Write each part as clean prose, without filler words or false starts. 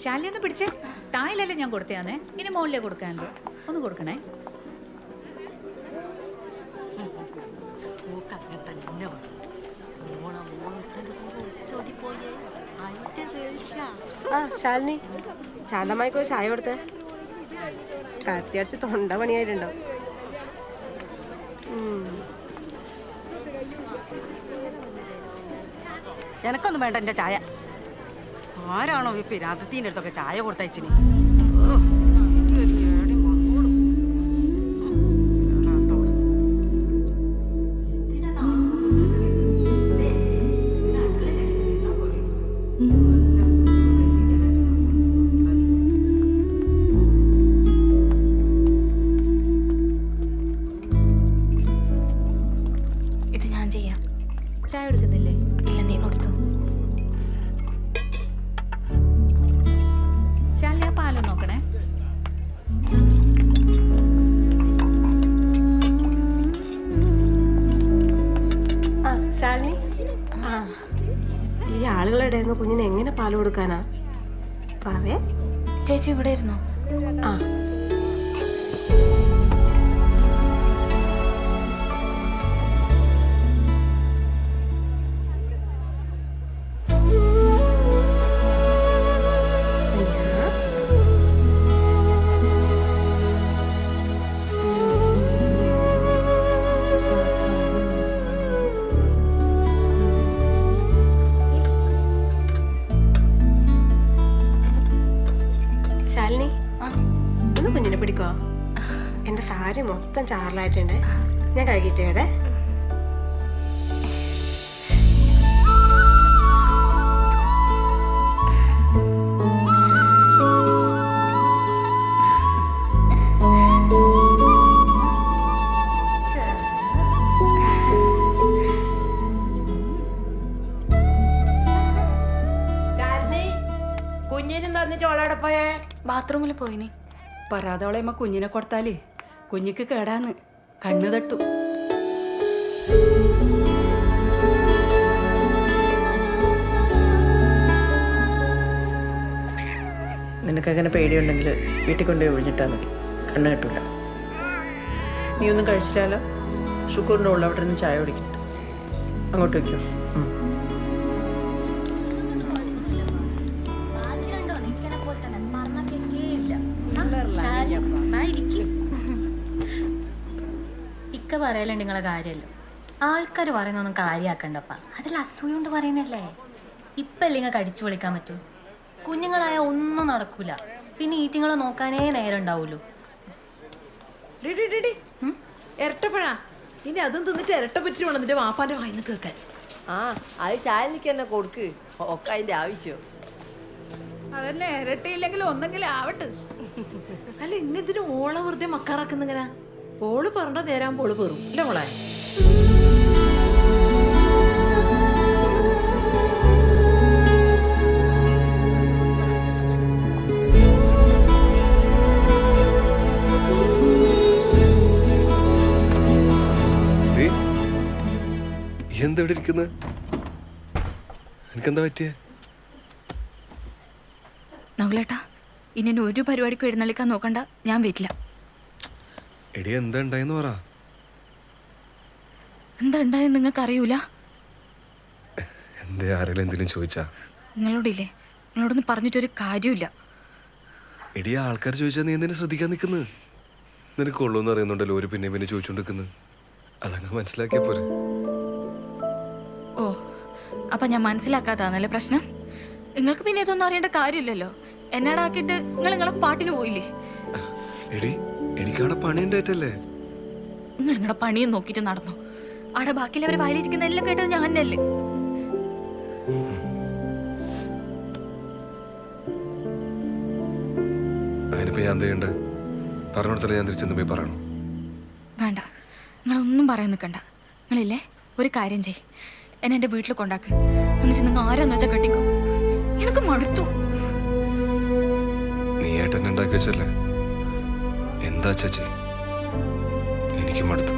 ശാലിനി ഒന്ന് പിടിച്ചേ. തായിലല്ലേ ഞാൻ കൊടുത്തയാന്നേ, ഇനി മുകളിലേ കൊടുക്കാനുള്ളൂ. ഒന്ന് കൊടുക്കണേ. ശാലിനി ശാന്തമായിക്കോ ചായ കൊടുത്തേ. കത്തിയടിച്ച് തൊണ്ട പണിയായിട്ടുണ്ടോ? എനക്കൊന്നും വേണ്ട എൻ്റെ ചായ. ആരാണോ ഈ പിരാന്തത്തിൻ്റെ അടുത്തൊക്കെ ചായ കൊടുത്തയച്ചിന്? ഇത് ഞാൻ ചെയ്യാം. ചായ എടുക്കുന്നില്ലേ? ഇല്ല, നീ കൊടുത്തു. ശാലിനി ആ പാലം നോക്കണേ. ആ ശാലിനി, ഈ ആളുകളുടെ കുഞ്ഞിന് എങ്ങനെ പാല് കൊടുക്കാനാ? പാവേ ചേച്ചി ഇവിടെ ഇരുന്നോ? ആ ശാലിനി, ഒന്ന് കുഞ്ഞിനെ പിടിക്കോ? എന്റെ സാരി മൊത്തം ചാറലായിട്ടുണ്ട്. ഞാൻ കഴുകിട്ടേടെ. കുഞ്ഞിനും തന്നിട്ട് ഓളോടെ പോയേ? ബാത്റൂമിൽ പോയിനി. പരാതോളയമ്മ കുഞ്ഞിനെ കൊടുത്താല് കുഞ്ഞിക്ക് കേടാന്ന്, കണ്ണു തട്ടു. നിനക്കങ്ങനെ പേടിയുണ്ടെങ്കിൽ വീട്ടിൽ കൊണ്ടുപോയി ഒഴിഞ്ഞിട്ടാൽ മതി. കണ്ണ് കെട്ടില്ല. നീ ഒന്നും കഴിച്ചില്ലല്ലോ? ഷുക്കൂറിൻ്റെ ഉള്ള അവിടെ നിന്ന് ചായ കുടിക്കട്ടെ. അങ്ങോട്ട് വയ്ക്കോ. ഇക്ക പറയലുണ്ട് നിങ്ങളെ കാര്യമല്ലോ. ആൾക്കാർ പറയുന്നൊന്നും കാര്യമാക്കണ്ടപ്പ. അതിൽ അസൂയ കൊണ്ട് പറയുന്നല്ലേ. ഇപ്പം അല്ലെങ്കിൽ കടിച്ചു വിളിക്കാൻ പറ്റൂ. കുഞ്ഞുങ്ങളായ ഒന്നും നടക്കൂല. പിന്നെ ഈറ്റിങ്ങളെ നോക്കാനേ നേരം ഉണ്ടാവുള്ളൂ. ഇരട്ടപ്പഴാ ഇനി അതും തിന്നിട്ട് ഇരട്ട പറ്റി വേണം നിന്റെ വാപ്പാന്റെ വായിന്ന് കേൾക്കാൻ. ആ അത് ശാലിനിക്ക് തന്നെ കൊടുക്ക്. ഒക്കെ അതിന്റെ ആവശ്യം അതന്നെ, ഇരട്ടയില്ലെങ്കിൽ ഒന്നെങ്കിലും ആവട്ടെ. അല്ല ഇങ്ങനത്തിന് ഓള വെറുതെ മക്കാറാക്കുന്നിങ്ങനെ. ഓള് പറഞ്ഞ നേരാകുമ്പോൾ ഓള് പെറും അല്ലേ മോളെ? എന്താ ഇവിടെ ഇരിക്കുന്നത്? എനിക്കെന്താ പറ്റിയേ? നകുലേട്ടാ, ഇനി ഒരു പരിപാടിക്കും എഴുന്നള്ളിക്കാൻ നോക്കണ്ട. ഞാൻ വരില്ല. എടി എന്താ ഉണ്ടായെന്ന് പറ. എന്താ ഉണ്ടായെന്ന് നിങ്ങൾക്ക് അറിയൂല? എന്തേ ആരെങ്കിലും എന്തെങ്കിലും ചോദിച്ചാ? നിങ്ങളോടില്ലേ, നിങ്ങളോടൊന്നും പറഞ്ഞിട്ടൊരു കാര്യമില്ല. എടി ആൾക്കാർ ചോദിച്ചാൽ നീ എന്തിനാ ശ്രദ്ധിക്കാൻ നിൽക്കുന്നത്? നിനക്ക് ഉള്ളൂന്ന് അറിയുന്നുണ്ടല്ലോ ഒരു പിന്നെ പിന്നെ ചോദിച്ചോണ്ടിരിക്കുന്നത്. അതങ്ങ് മനസ്സിലാക്കിയ പോരെ. ഓ, അപ്പൊ ഞാൻ മനസ്സിലാക്കാതാന്നല്ലേ പ്രശ്നം? നിങ്ങൾക്ക് പിന്നെ ഇതൊന്നും അറിയേണ്ട കാര്യമില്ലല്ലോ. എന്നാടാക്കിയിട്ട് നിങ്ങളെ പാട്ടിന് പോയില്ലേ? എടി എനിക്കവിടെ പണിയുണ്ടായിട്ടല്ലേ. നിങ്ങൾ നിങ്ങളുടെ പണിയും നോക്കിയിട്ട് നടന്നു. അവിടെ ബാക്കിയുള്ളവർ വായിലിരിക്കുന്ന എല്ലാം കേട്ടത് ഞാൻ തന്നെയല്ലേ. അതിനിപ്പോ ഞാൻ എന്ത് ചെയ്യണ്ട? പറഞ്ഞോടത്തല്ലേ ഞാൻ തിരിച്ചെന്ന് പോയി പറയണോ? വേണ്ട, നിങ്ങളൊന്നും പറയാൻ നിൽക്കണ്ട. നിങ്ങളില്ലേ, ഒരു കാര്യം ചെയ്, എന്നെ എൻ്റെ വീട്ടിൽ കൊണ്ടാക്ക്. എന്നിട്ട് നിങ്ങൾ ആരാന്ന് വെച്ചാൽ കെട്ടിക്കോ. എനിക്ക് മടുത്തു. നീ ഏട്ടൻ ഉണ്ടാക്കി വെച്ചല്ലേ. എന്താ ചേച്ചി, എനിക്ക് മടുത്തു.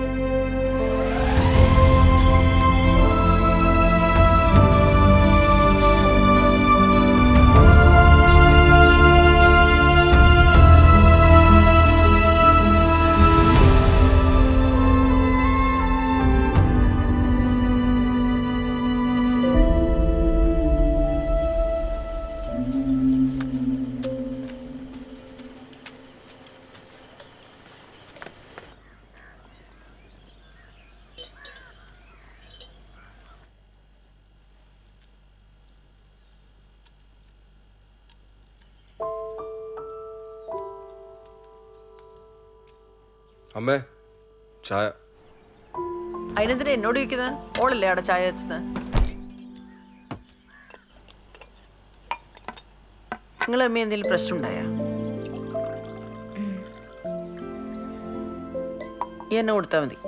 അമ്മേ ചായ. അതിനെന്തിനാ എന്നോട് ചോദിക്കുന്നത്? ഓളല്ലേ അവിടെ ചായ വെച്ചത്? നിങ്ങൾ അമ്മ എന്തെങ്കിലും പ്രശ്നം ഉണ്ടായാ? ഈ എന്നെ കൊടുത്താൽ മതി.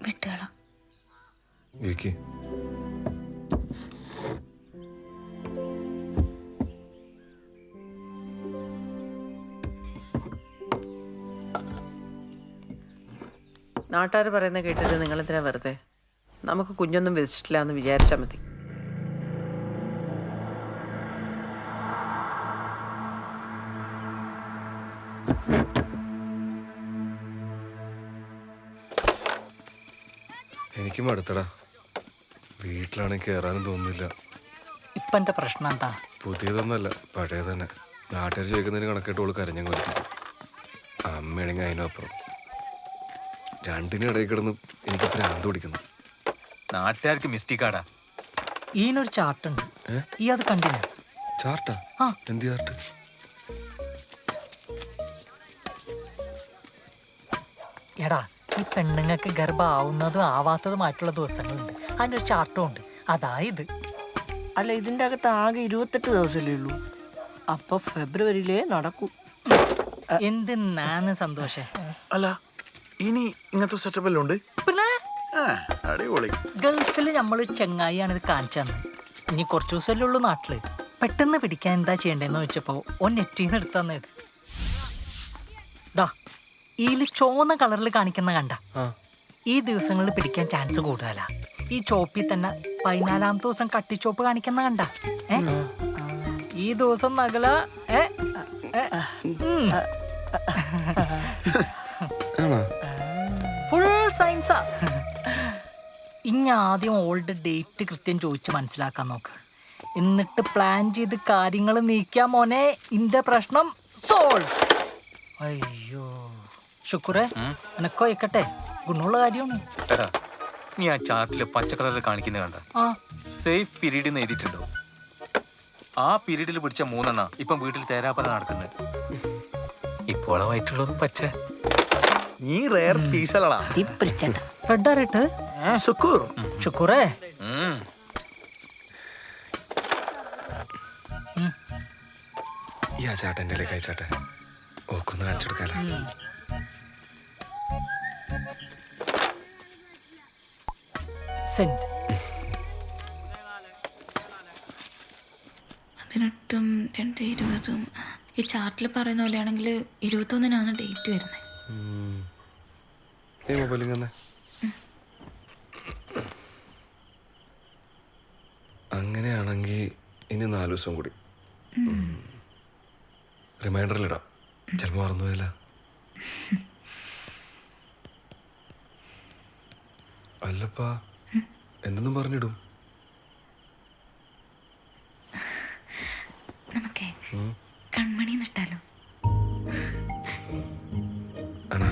വിട്ടുകളാം. ഇരിക്ക്. നാട്ടുകാർ പറയുന്നത് കേട്ടിട്ട് നിങ്ങളെന്തിനാ വെറുതെ? നമുക്ക് കുഞ്ഞൊന്നും വിധിച്ചിട്ടില്ല എന്ന് വിചാരിച്ചാൽ മതി. എനിക്ക് മടുത്തടാ. വീട്ടിലാണെങ്കിൽ കയറാനും തോന്നുന്നില്ല. ഇപ്പം എൻ്റെ പ്രശ്നം എന്താ? പുതിയതൊന്നല്ല, പഴയ തന്നെ. നാട്ടുകാർ ചോദിക്കുന്നതിന് കണക്കായിട്ട് ഓള് കരഞ്ഞങ്ങ് വരും. അമ്മയാണെങ്കിൽ അതിനും അപ്പുറം. രണ്ടിനും ഇടയിൽ കിടന്ന് എനിക്ക് ഭ്രാന്ത് പിടിക്കുന്നു. നാട്ടുകാർക്ക് മിസ്റ്റേക്കാടാ. ഈനൊരു ചാർട്ടുണ്ട്, ഈ അത് കണ്ടില്ല? ചാർട്ടാ? ആ. എന്ത് ചാർട്ട്? എടാ, ഈ പെണ്ണുങ്ങൾക്ക് ഗർഭമാവുന്നതും ആവാത്തതുമായിട്ടുള്ള ദിവസങ്ങളുണ്ട്. അതിനൊരു ചാർട്ടും ഉണ്ട്. അതായത് അല്ല, ഇതിന്റെ അകത്ത് ആകെ 28 ദിവസമല്ലേ ഉള്ളൂ. അപ്പൊ ഫെബ്രുവരിയിലേ നടക്കൂ. എന്തിനാണ് സന്തോഷേ? അല്ല, ഇനി ഇങ്ങനത്തെ സെറ്റപ്പ് എല്ലാം ഉണ്ട്. പിന്നെ അടിപൊളി. ഗൾഫിൽ നമ്മൾ ചെങ്ങായിയാണ് ഇത് കാണിച്ചു തന്നെ. ഇനി കുറച്ച് ദിവസമല്ലേ ഉള്ളൂ നാട്ടില്. പെട്ടെന്ന് പിടിക്കാൻ എന്താ ചെയ്യണ്ടേന്ന് ചോദിച്ചപ്പോ ഓൻ നെറ്റിന്ന് എടുത്തു തന്നത്. ദാ ഇതിൽ ചുവന്ന കളറിൽ കാണിക്കുന്ന കണ്ട ഈ ദിവസങ്ങളിൽ പിടിക്കാൻ ചാൻസ് കൂടുതലാ. ഈ ചോപ്പിൽ തന്നെ 14-ാമത്തെ ദിവസം കട്ടിച്ചോപ്പ് കാണിക്കുന്ന കണ്ട ഈ ദിവസം നഗല ഫുൾ സയൻസാ. ഇനി ആദ്യം ഓൾഡ് ഡേറ്റ് കൃത്യം ചോദിച്ച് മനസ്സിലാക്കാൻ നോക്ക്. എന്നിട്ട് പ്ലാൻ ചെയ്ത് കാര്യങ്ങൾ നീക്കിയാ മോനെ ഇന്റെ പ്രശ്നം സോൾവ്. അയ്യോ ശുക്രേ, എനക്കോ ഇക്കട്ടെ, ഗുണമുള്ള കാര്യമാണ്. എടാ, നീ ആ ചാർട്ടില് പച്ചക്കളറിൽ കാണിക്കുന്നത് കണ്ട? ആ സേഫ് പീരീഡ് എന്ന് എഴുതിയിട്ടുണ്ടോ? ആ പീരീഡിൽ പിടിച്ച 3 എണ്ണ ഇപ്പം വീട്ടിൽ തേരാപ്പല നടക്കുന്നത്. ഇപ്പോളായിട്ടുള്ളത് പച്ച. നീ റെയർ പീസലടാ. റെഡ് ആയിട്ട് സുക്കൂർ. ശുക്രേ. ഈ ആ ചാട്ട എൻ്റെ ലേക്ക് അയച്ചാട്ടെ, ഓക്കൊന്ന് കാണിച്ചു കൊടുക്കാല. സെന്റ് 18-ഉം 2-20-ഉം ഈ ചാർട്ടിൽ പറയുന്ന പോലെയാണെങ്കിൽ 21-നാണ് ഡേറ്റ് വരുന്നത്. ഈ മൊബൈലിൽ തന്നെ അങ്ങനെയാണെങ്കിൽ ഇനി 4 ദിവസം കൂടി റിമൈൻഡറിലിടാം. ചിലപ്പോൾ മറന്നുപോയല്ല. അല്ലപ്പാ, എന്തെന്നും പറഞ്ഞിടും. നമുക്കേ കൺമണി നിട്ടാലോ? ആണോ?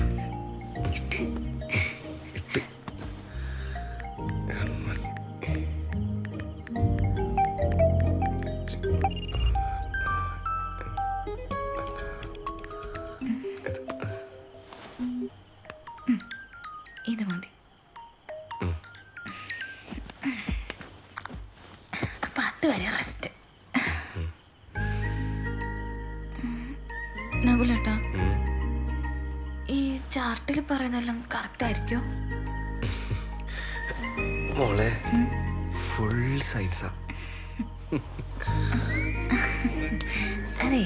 ഇത് മതി. അപ്പൊ അതുവരെ റെസ്റ്റ്. നകുലേട്ടാ, ഈ ചാർട്ടിൽ പറയുന്നതെല്ലാം കറക്റ്റ് ആയിരിക്കോ? മോളെ ഫുൾ സയൻസാ. അതെ,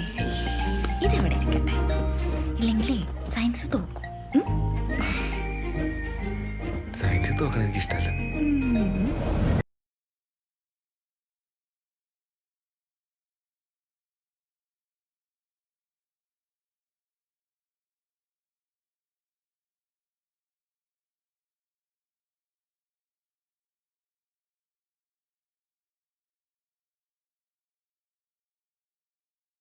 ഇതിവിടെ ഇരിക്കട്ടെ, ഇല്ലെങ്കിലേ സയൻസ് തോക്കും. സയൻസ് തോക്കണം എനിക്കിഷ്ടമല്ല.